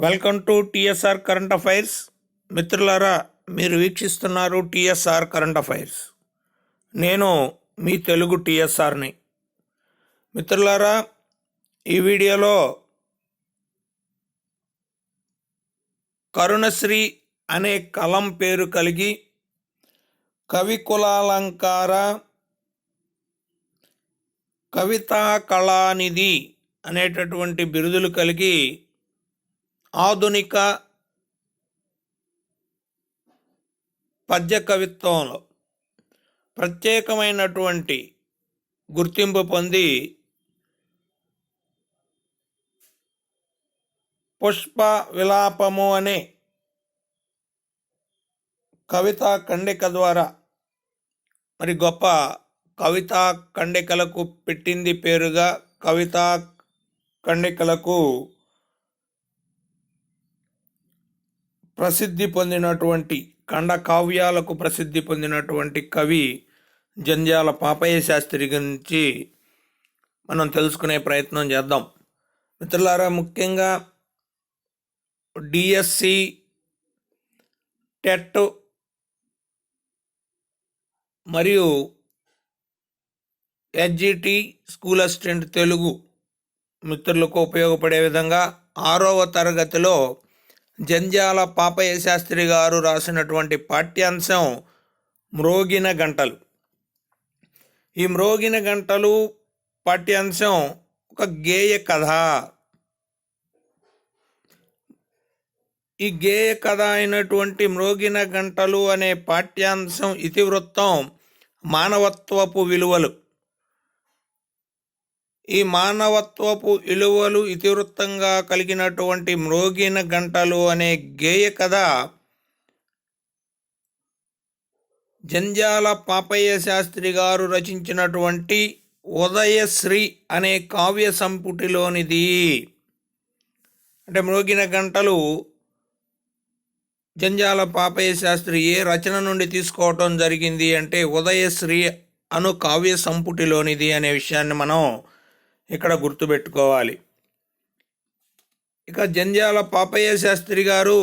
Welcome to TSR current affairs. మిత్రులారా, మీరు వీక్షిస్తున్నారు TSR current affairs. నేను మీ తెలుగు టిఎస్ఆర్ని. మిత్రులారా, ఈ వీడియోలో కరుణశ్రీ అనే కలం పేరు కలిగి కవికులాలంకార, కవితా కళానిధి అనేటటువంటి బిరుదులు కలిగి ఆధునిక పద్య కవిత్వంలో ప్రత్యేకమైనటువంటి గుర్తింపు పొంది పుష్ప విలాపము అనే కవితా ఖండిక ద్వారా మరి గొప్ప కవితా ఖండికలకు పెట్టింది పేరుగా కవితా ఖండికలకు ప్రసిద్ధి పొందినటువంటి ఖండ కావ్యాలకు ప్రసిద్ధి పొందినటువంటి కవి జంధ్యాల పాపయ్య శాస్త్రి గురించి మనం తెలుసుకునే ప్రయత్నం చేద్దాం. మిత్రులారా, ముఖ్యంగా డిఎస్సి, టెట్ మరియు ఎస్జిటి స్కూల్ అసిస్టెంట్ తెలుగు మిత్రులకు ఉపయోగపడే విధంగా 6వ తరగతిలో జంధ్యాల పాపయ్య శాస్త్రి గారు రాసినటువంటి పాఠ్యాంశం మ్రోగిన గంటలు. ఈ మ్రోగిన గంటలు పాఠ్యాంశం ఒక గేయ కథ. ఈ గేయ కథ అయినటువంటి మ్రోగిన గంటలు అనే పాఠ్యాంశం ఇతివృత్తం మానవత్వపు విలువలు. ఈ మానవత్వపు విలువలు ఇతివృత్తంగా కలిగినటువంటి మ్రోగిన గంటలు అనే గేయ కథ జంధ్యాల పాపయ్య శాస్త్రి గారు రచించినటువంటి ఉదయశ్రీ అనే కావ్య సంపుటిలోనిది. అంటే మ్రోగిన గంటలు జంధ్యాల పాపయ్య శాస్త్రి ఏ రచన నుండి తీసుకోవటం జరిగింది అంటే ఉదయశ్రీ అను కావ్య సంపుటిలోనిది అనే విషయాన్ని మనం ఇక్కడ గుర్తుపెట్టుకోవాలి. ఇక జంధ్యాల పాపయ్య శాస్త్రి గారు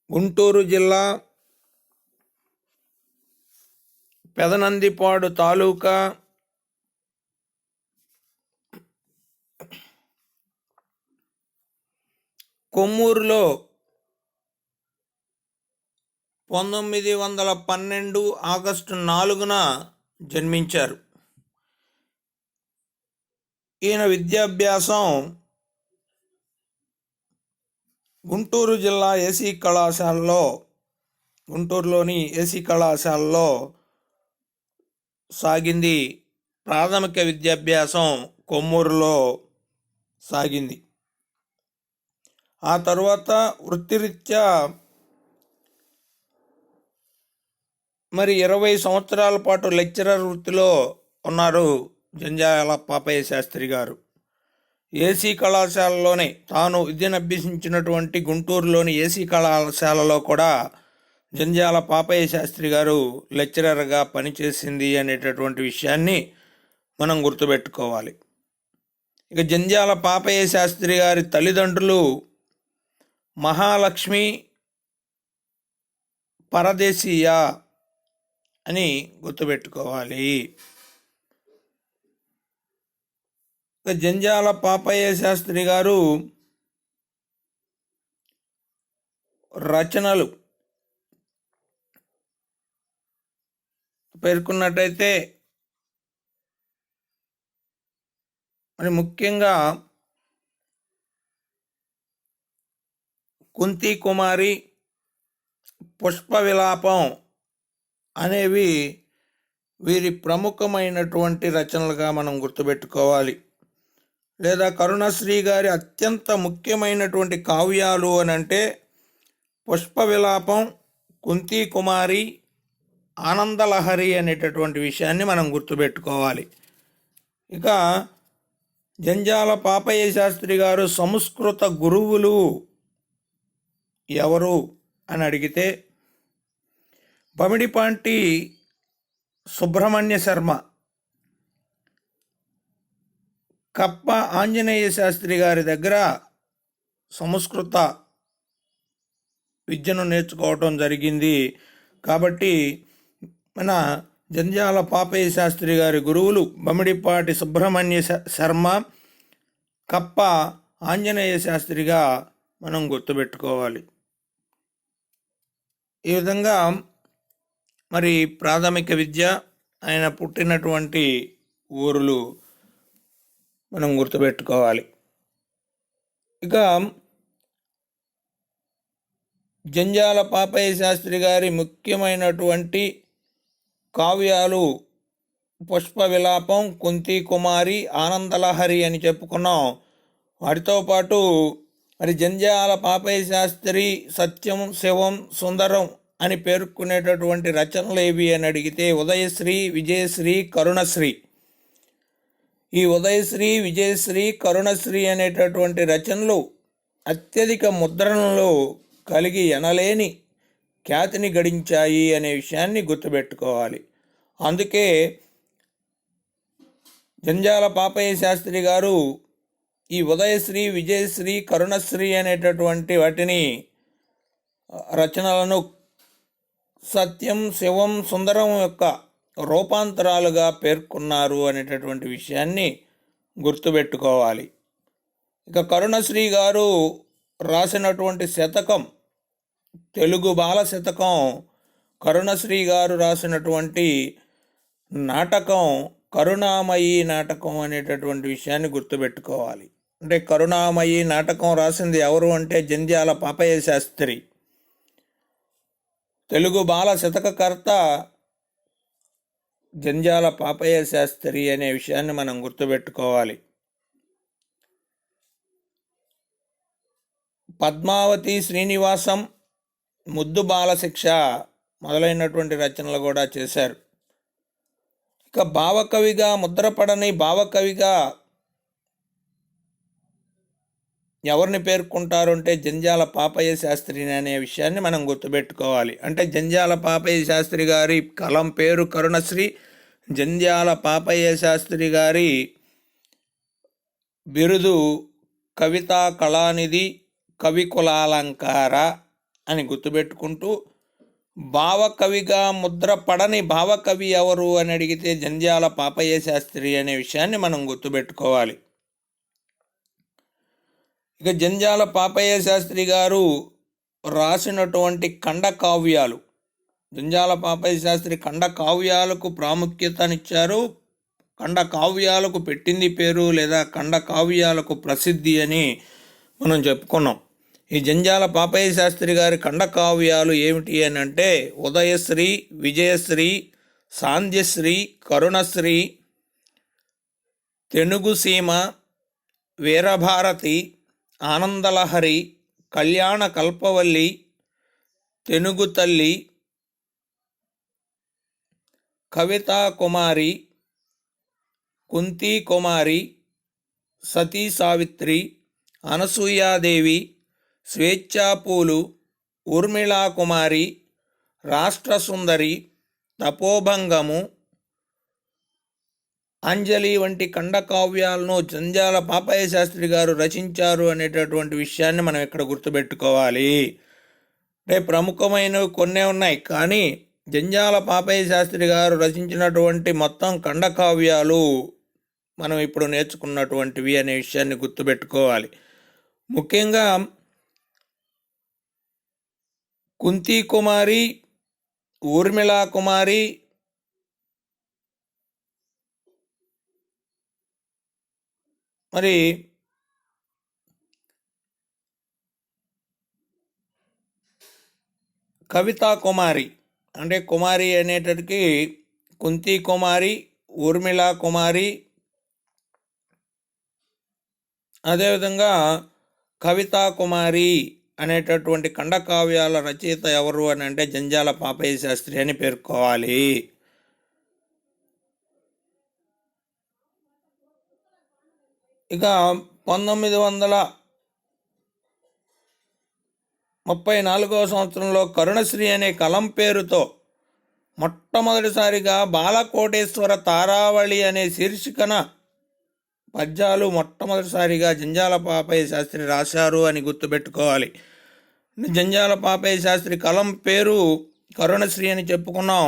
గుంటూరు జిల్లా పెదనందిపాడు తాలూకా కొమ్మూరులో 1912 ఆగస్టు 4న జన్మించారు. ఈయన విద్యాభ్యాసం గుంటూరు జిల్లా ఏసీ కళాశాలలో, గుంటూరులోని ఏసీ కళాశాలలో సాగింది. ప్రాథమిక విద్యాభ్యాసం కొమ్మూరులో సాగింది. ఆ తర్వాత వృత్తిరీత్యా మరి 20 సంవత్సరాల పాటు లెక్చరర్ వృత్తిలో ఉన్నారు జంధ్యాల పాపయ్య శాస్త్రి గారు. ఏసీ కళాశాలలోనే తాను విద్యను అభ్యసించినటువంటి గుంటూరులోని ఏసీ కళాశాలలో కూడా జంధ్యాల పాపయ్య శాస్త్రి గారు లెక్చరర్గా పనిచేసింది అనేటటువంటి విషయాన్ని మనం గుర్తుపెట్టుకోవాలి. ఇక జంధ్యాల పాపయ్య శాస్త్రి గారి తల్లిదండ్రులు మహాలక్ష్మి పరదేశీయ అని గుర్తుపెట్టుకోవాలి. జంధ్యాల పాపయ్య శాస్త్రి గారు రచనలు పేర్కొన్నట్టయితే మరి ముఖ్యంగా కుంతి కుమారి, పుష్ప విలాపం అనేవి వీరి ప్రముఖమైనటువంటి రచనలుగా మనం గుర్తుపెట్టుకోవాలి. లేదా కరుణశ్రీ గారి అత్యంత ముఖ్యమైనటువంటి కావ్యాలు అని అంటే పుష్ప విలాపం, కుంతి కుమారి, ఆనందలహరి అనేటటువంటి విషయాన్ని మనం గుర్తుపెట్టుకోవాలి. ఇక జంధ్యాల పాపయ్య శాస్త్రి గారు సంస్కృత గురువులు ఎవరు అని అడిగితే పమిడిపాంటి సుబ్రహ్మణ్య శర్మ, కప్ప ఆంజనేయ శాస్త్రి గారి దగ్గర సంస్కృత విద్యను నేర్చుకోవటం జరిగింది. కాబట్టి మన జంధ్యాల పాపయ్య శాస్త్రి గారి గురువులు బమిడిపాటి సుబ్రహ్మణ్య శర్మ, కప్ప ఆంజనేయ శాస్త్రిగా మనం గుర్తుపెట్టుకోవాలి. ఈ విధంగా మరి ప్రాథమిక విద్య, ఆయన పుట్టినటువంటి ఊరులు మనం గుర్తుపెట్టుకోవాలి. ఇక జంధ్యాల పాపయ్య శాస్త్రి గారి ముఖ్యమైనటువంటి కావ్యాలు పుష్ప విలాపం, కుంతి కుమారి, ఆనందలహరి అని చెప్పుకున్నాం. వాటితో పాటు మరి జంధ్యాల పాపయ్య శాస్త్రి సత్యం, శివం, సుందరం అని పేర్కొనేటటువంటి రచనలు ఏవి అని అడిగితే ఉదయశ్రీ, విజయశ్రీ, కరుణశ్రీ. ఈ ఉదయశ్రీ, విజయశ్రీ, కరుణశ్రీ అనేటటువంటి రచనలు అత్యధిక ముద్రణలో కలిగి ఎనలేని ఖ్యాతిని గడించాయి అనే విషయాన్ని గుర్తుపెట్టుకోవాలి. అందుకే జంధ్యాల పాపయ్య శాస్త్రి గారు ఈ ఉదయశ్రీ, విజయశ్రీ, కరుణశ్రీ అనేటటువంటి వాటిని రచనలను సత్యం, శివం, సుందరం యొక్క రూపాంతరాలుగా పేర్కొన్నారు అనేటటువంటి విషయాన్ని గుర్తుపెట్టుకోవాలి. ఇక కరుణశ్రీ గారు రాసినటువంటి శతకం, తెలుగు బాల శతకం, కరుణశ్రీ గారు రాసినటువంటి నాటకం కరుణామయీ నాటకం అనేటటువంటి విషయాన్ని గుర్తుపెట్టుకోవాలి. అంటే కరుణామయీ నాటకం రాసింది ఎవరు అంటే జంధ్యాల పాపయ్య శాస్త్రి. తెలుగు బాల శతకకర్త జంధ్యాల పాపయ్య శాస్త్రి అనే విషయాన్ని మనం గుర్తుపెట్టుకోవాలి. పద్మావతి శ్రీనివాసం, ముద్దు బాలశిక్ష మొదలైనటువంటి రచనలు కూడా చేశారు. ఇక భావకవిగా ముద్రపడని భావకవిగా ఎవరిని పేర్కొంటారు అంటే జంధ్యాల పాపయ్య శాస్త్రిని అనే విషయాన్ని మనం గుర్తుపెట్టుకోవాలి. అంటే జంధ్యాల పాపయ్య శాస్త్రి గారి కలం పేరు కరుణశ్రీ, జంధ్యాల పాపయ్య శాస్త్రి గారి బిరుదు కవితా కళానిధి, కవికులాలంకార అని గుర్తుపెట్టుకుంటూ, భావకవిగా ముద్రపడని భావకవి ఎవరు అని అడిగితే జంధ్యాల పాపయ్య శాస్త్రి అనే విషయాన్ని మనం గుర్తుపెట్టుకోవాలి. ఇక జంధ్యాల పాపయ్య శాస్త్రి గారు రాసినటువంటి ఖండకావ్యాలు, జంధ్యాల పాపయ్య శాస్త్రి ఖండకావ్యాలకు ప్రాముఖ్యతనిచ్చారు. ఖండకావ్యాలకు పెట్టింది పేరు లేదా ఖండకావ్యాలకు ప్రసిద్ధి అని మనం చెప్పుకున్నాం. ఈ జంధ్యాల పాపయ్య శాస్త్రి గారి ఖండకావ్యాలు ఏమిటి అని అంటే ఉదయశ్రీ, విజయశ్రీ, సాంధ్యశ్రీ, కరుణశ్రీ, తెనుగుసీమ, వీరభారతి, ఆనందలహరి, కళ్యాణ కల్పవల్లి, తెనుగు తల్లి, కవితా కుమారి, కుంతి కుమారి, సతీ సావిత్రి, అనసూయాదేవి, స్వేచ్ఛాపూలు, ఊర్మిళా కుమారి, రాష్ట్రసుందరి, తపోభంగము, అంజలి వంటి ఖండకావ్యాలను జంధ్యాల పాపయ్య శాస్త్రి గారు రచించారు అనేటటువంటి విషయాన్ని మనం ఇక్కడ గుర్తుపెట్టుకోవాలి. అంటే ప్రముఖమైనవి కొన్నే ఉన్నాయి, కానీ జంధ్యాల పాపయ్య శాస్త్రి గారు రచించినటువంటి మొత్తం ఖండకావ్యాలు మనం ఇప్పుడు నేర్చుకున్నటువంటివి అనే విషయాన్ని గుర్తుపెట్టుకోవాలి. ముఖ్యంగా కుంతి కుమారి, ఊర్మిళా కుమారి, మరి కవితా కుమారి, అంటే కుమారి అనేటటికి కుంతి కుమారి, ఊర్మిళా కుమారి, అదేవిధంగా కవితా కుమారి అనేటటువంటి ఖండకావ్యాల రచయిత ఎవరు అని అంటే జంధ్యాల పాపయ్య శాస్త్రి అని పేర్కోవాలి. ఇక 1934 సంవత్సరంలో కరుణశ్రీ అనే కలం పేరుతో మొట్టమొదటిసారిగా బాలకోటేశ్వర తారావళి అనే శీర్షికన పద్యాలు మొట్టమొదటిసారిగా జంధ్యాల పాపయ్య శాస్త్రి రాశారు అని గుర్తుపెట్టుకోవాలి. జంధ్యాల పాపయ్య శాస్త్రి కలం పేరు కరుణశ్రీ అని చెప్పుకున్నాం.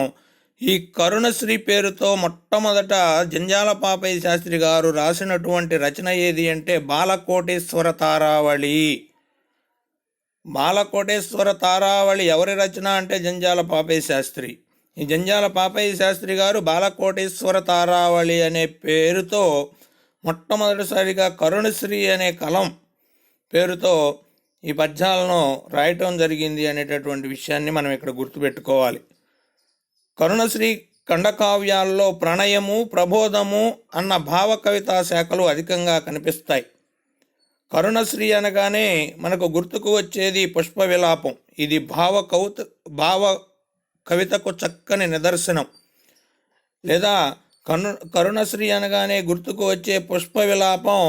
ఈ కరుణశ్రీ పేరుతో మొట్టమొదట జంధ్యాల పాపయ్య శాస్త్రి గారు రాసినటువంటి రచన ఏది అంటే బాలకోటేశ్వర తారావళి. బాలకోటేశ్వర తారావళి ఎవరి రచన అంటే జంధ్యాల పాపయ్య శాస్త్రి. ఈ జంధ్యాల పాపయ్య శాస్త్రి గారు బాలకోటేశ్వర తారావళి అనే పేరుతో మొట్టమొదటిసారిగా కరుణశ్రీ అనే కలం పేరుతో ఈ పద్యాలను రాయటం జరిగింది అనేటటువంటి విషయాన్ని మనం ఇక్కడ గుర్తుపెట్టుకోవాలి. కరుణశ్రీ ఖండకావ్యాల్లో ప్రణయము, ప్రబోధము అన్న భావ కవితా శాఖలు అధికంగా కనిపిస్తాయి. కరుణశ్రీ అనగానే మనకు గుర్తుకు వచ్చేది పుష్ప విలాపం. ఇది భావ కవితకు చక్కని నిదర్శనం. లేదా కరుణశ్రీ అనగానే గుర్తుకు వచ్చే పుష్ప విలాపం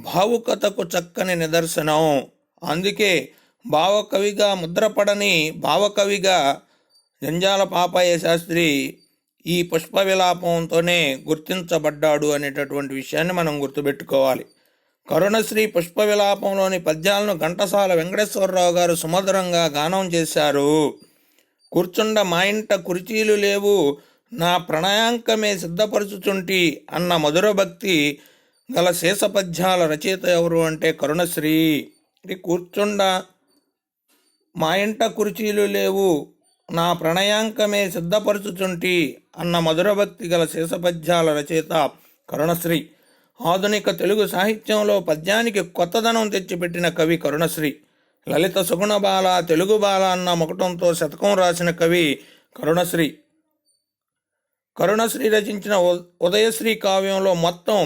భావుకతకు చక్కని నిదర్శనం. అందుకే భావకవిగా ముద్రపడని భావకవిగా జంధ్యాల పాపయ్య శాస్త్రి ఈ పుష్ప విలాపంతోనే గుర్తించబడ్డాడు అనేటటువంటి విషయాన్ని మనం గుర్తుపెట్టుకోవాలి. కరుణశ్రీ పుష్ప విలాపంలోని పద్యాలను ఘంటసాల వెంకటేశ్వరరావు గారు సుమధురంగా గానం చేశారు. కూర్చుండ మా ఇంట కుర్చీలు లేవు, నా ప్రణయాంకమే సిద్ధపరచుచుంటి అన్న మధుర భక్తి గల శేషపద్యాల రచయిత ఎవరు అంటే కరుణశ్రీ. కూర్చుండ మా ఇంట కుర్చీలు లేవు, నా ప్రణయాంకమే సిద్ధపరచుచుంటి అన్న మధుర భక్తి గల శేషపద్యాల రచయిత కరుణశ్రీ. ఆధునిక తెలుగు సాహిత్యంలో పద్యానికి కొత్తదనం తెచ్చిపెట్టిన కవి కరుణశ్రీ. లలిత సుగుణ బాల, తెలుగు బాల అన్న ముకుటంతో శతకం రాసిన కవి కరుణశ్రీ. కరుణశ్రీ రచించిన ఉదయశ్రీ కావ్యంలో మొత్తం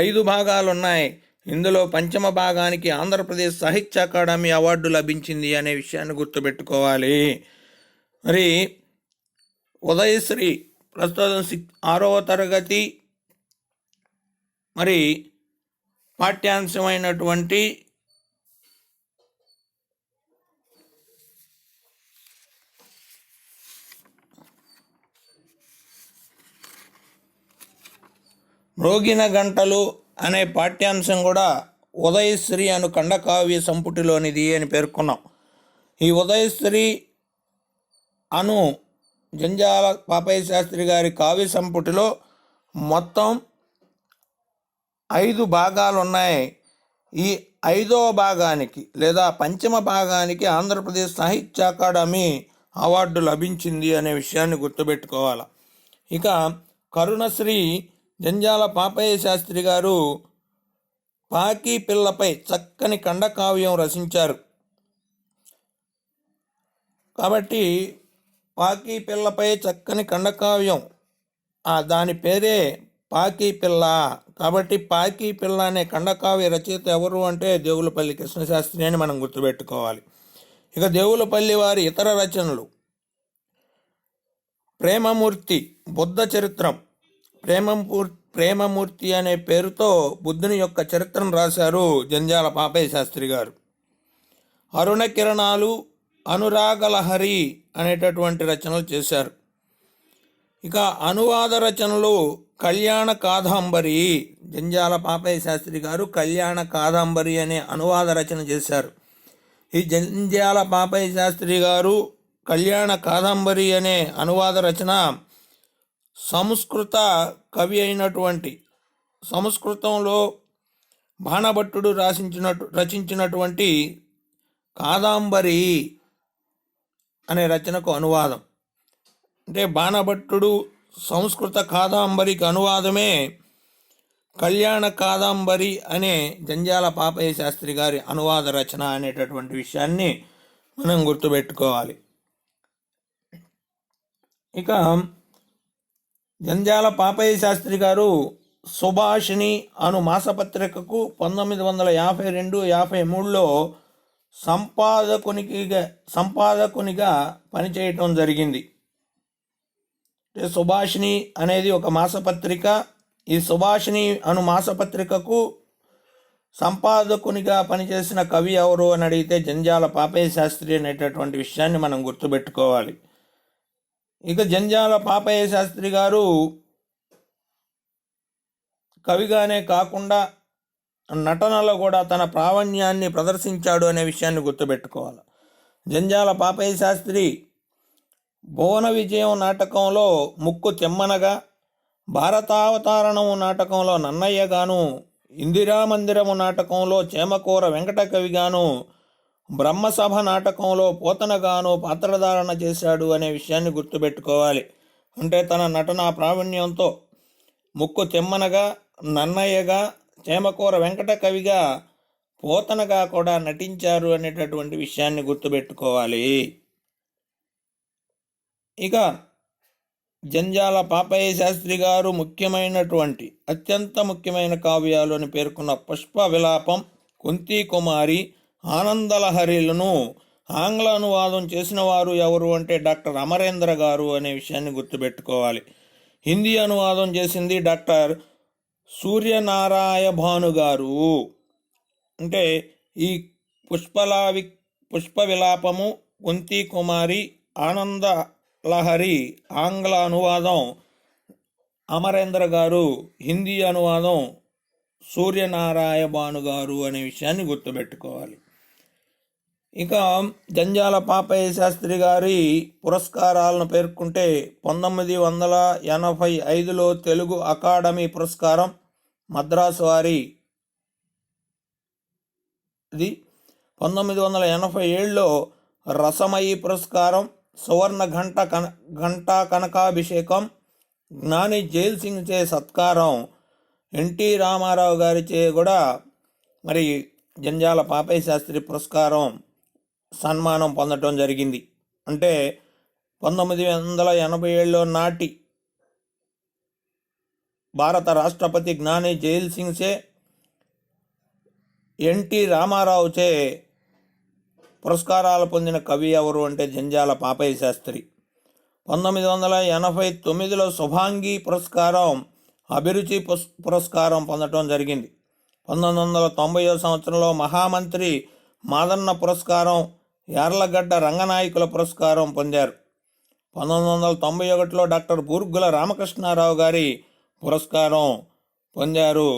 5 భాగాలున్నాయి. ఇందులో పంచమ భాగానికి ఆంధ్రప్రదేశ్ సాహిత్య అకాడమీ అవార్డు లభించింది అనే విషయాన్ని గుర్తుపెట్టుకోవాలి. మరి ఉదయశ్రీ ప్రస్తుతం 6వ తరగతి మరి పాఠ్యాంశమైనటువంటి మ్రోగిన గంటలు అనే పాఠ్యాంశం కూడా ఉదయశ్రీ అను ఖండకావ్య సంపుటిలోనిది అని పేర్కొన్నాం. ఈ ఉదయశ్రీ అను జంధ్యాల పాపయ్య శాస్త్రి గారి కావ్య సంపుటిలో మొత్తం 5 భాగాలు ఉన్నాయి. ఈ 5వ భాగానికి లేదా పంచమ భాగానికి ఆంధ్రప్రదేశ్ సాహిత్య అకాడమీ అవార్డు లభించింది అనే విషయాన్ని గుర్తుపెట్టుకోవాలి. ఇక కరుణశ్రీ జంధ్యాల పాపయ్య శాస్త్రి గారు పాకీ పిల్లపై చక్కని ఖండకావ్యం రచించారు. కాబట్టి పాకీ పిల్లపై చక్కని ఖండకావ్యం, దాని పేరే పాకీ పిల్ల. కాబట్టి పాకీ పిల్ల అనే ఖండకావ్య రచయిత ఎవరు అంటే దేవులపల్లి కృష్ణశాస్త్రి అని మనం గుర్తుపెట్టుకోవాలి. ఇక దేవులపల్లి వారి ఇతర రచనలు ప్రేమమూర్తి, బుద్ధ చరిత్రం, ప్రేమమూర్తి అనే పేరుతో బుద్ధుని యొక్క చరిత్రను రాశారు జంధ్యాల పాపయ్య శాస్త్రి గారు. అరుణ కిరణాలు, అనురాగలహరి అనేటటువంటి రచనలు చేశారు. ఇక అనువాద రచనలు కళ్యాణ కాదంబరి. జంధ్యాల పాపయ్య శాస్త్రి గారు కళ్యాణ కాదంబరి అనే అనువాద రచన చేశారు. ఈ జంధ్యాల పాపయ్య శాస్త్రి గారు కళ్యాణ కాదంబరి అనే అనువాద రచన సంస్కృత కవి అయినటువంటి సంస్కృతంలో బాణభట్టుడు రచించినటువంటి కాదంబరి అనే రచనకు అనువాదం. అంటే బాణభట్టుడు సంస్కృత కాదంబరికి అనువాదమే కళ్యాణ కాదంబరి అనే జంధ్యాల పాపయ్య శాస్త్రి గారి అనువాద రచన అనేటటువంటి విషయాన్ని మనం గుర్తుపెట్టుకోవాలి. ఇక జంధ్యాల పాపయ్య శాస్త్రి గారు సుభాషిణి అను మాసపత్రికకు 1952-53లో సంపాదకునిగా పనిచేయటం జరిగింది. సుభాషిణి అనేది ఒక మాసపత్రిక. ఈ సుభాషిణి అను మాసపత్రికకు సంపాదకునిగా పనిచేసిన కవి ఎవరు అని అడిగితే జంధ్యాల పాపయ్య శాస్త్రి అనేటటువంటి విషయాన్ని మనం గుర్తుపెట్టుకోవాలి. ఇక జంధ్యాల పాపయ్య శాస్త్రి గారు కవిగానే కాకుండా నటనలో కూడా తన ప్రావీణ్యాన్ని ప్రదర్శించాడు అనే విషయాన్ని గుర్తుపెట్టుకోవాలి. జంధ్యాల పాపయ్య శాస్త్రి భువన విజయం నాటకంలో ముక్కు తిమ్మనగా, భారతావతారణము నాటకంలో నన్నయ్యగాను, ఇందిరామందిరము నాటకంలో చేమకూర వెంకటకవిగాను, బ్రహ్మసభ నాటకంలో పోతనగాను పాత్రధారణ చేశాడు అనే విషయాన్ని గుర్తుపెట్టుకోవాలి. అంటే తన నటనా ప్రావీణ్యంతో ముక్కు తిమ్మనగా, నన్నయ్యగా, చేమకూర వెంకటకవిగా, పోతనగా కూడా నటించారు అనేటటువంటి విషయాన్ని గుర్తుపెట్టుకోవాలి. ఇక జంధ్యాల పాపయ్య శాస్త్రి గారు ముఖ్యమైనటువంటి అత్యంత ముఖ్యమైన కావ్యాలు అని పేర్కొన్న పుష్ప విలాపం, కుంతీ కుమారి, ఆనందలహరిలను ఆంగ్ల అనువాదం చేసిన వారు ఎవరు అంటే డాక్టర్ అమరేంద్ర గారు అనే విషయాన్ని గుర్తుపెట్టుకోవాలి. హిందీ అనువాదం చేసింది డాక్టర్ సూర్యనారాయ భాను గారు. అంటే ఈ పుష్ప విలాపము, కుంతీ కుమారి, ఆనంద లహరి ఆంగ్ల అనువాదం అమరేంద్ర గారు, హిందీ అనువాదం సూర్యనారాయ భాను గారు అనే విషయాన్ని గుర్తుపెట్టుకోవాలి. ఇక జంధ్యాల పాపయ్య శాస్త్రి గారి పురస్కారాలను పేర్కొంటే 1985లో తెలుగు అకాడమీ పురస్కారం, మద్రాసు వారి 1987లో రసమయి పురస్కారం, సువర్ణ ఘంటా కనకాభిషేకం, జ్ఞాని జైల్ సింగ్ చే సత్కారం, ఎన్టీ రామారావు గారిచే కూడా మరి జంధ్యాల పాపయ్య శాస్త్రి పురస్కారం సన్మానం పొందటం జరిగింది. అంటే 1987లో నాటి భారత రాష్ట్రపతి జ్ఞాని జైల్ సింగ్ చే, ఎన్టీ రామారావు చే పురస్కారాలు పొందిన కవి ఎవరు అంటే జంధ్యాల పాపయ్య శాస్త్రి. 1989లో శుభాంగి పురస్కారం, అభిరుచి పురస్కారం పొందటం జరిగింది. 1990వ సంవత్సరంలో మహామంత్రి మాదన్న పురస్కారం, యార్లగడ్డ రంగనాయకుల పురస్కారం పొందారు. 1991లో డాక్టర్ బూర్గుల రామకృష్ణారావు గారి పురస్కారం పొందారు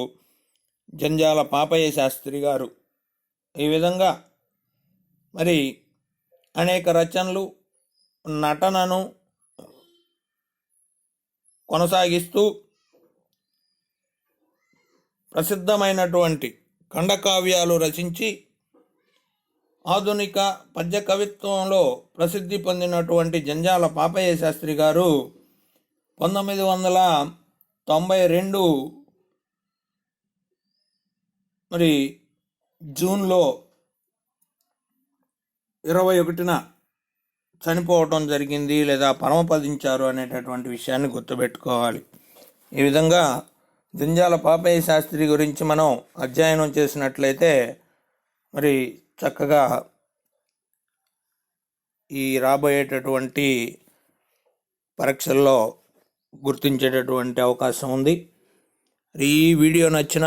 జంధ్యాల పాపయ్య శాస్త్రి గారు. ఈ విధంగా మరి అనేక రచనలు, నటనను కొనసాగిస్తూ ప్రసిద్ధమైనటువంటి ఖండకావ్యాలు రచించి ఆధునిక పద్య కవిత్వంలో ప్రసిద్ధి పొందినటువంటి జంధ్యాల పాపయ్య శాస్త్రి గారు 1992 మరి జూన్లో 21న చనిపోవటం జరిగింది లేదా పరమపదించారు అనేటటువంటి విషయాన్ని గుర్తుపెట్టుకోవాలి. ఈ విధంగా జంధ్యాల పాపయ్య శాస్త్రి గురించి మనం అధ్యయనం చేసినట్లయితే మరి చక్కగా ఈ రాబోయేటటువంటి పరీక్షల్లో గుర్తించేటటువంటి అవకాశం ఉంది. ఈ వీడియో నచ్చిన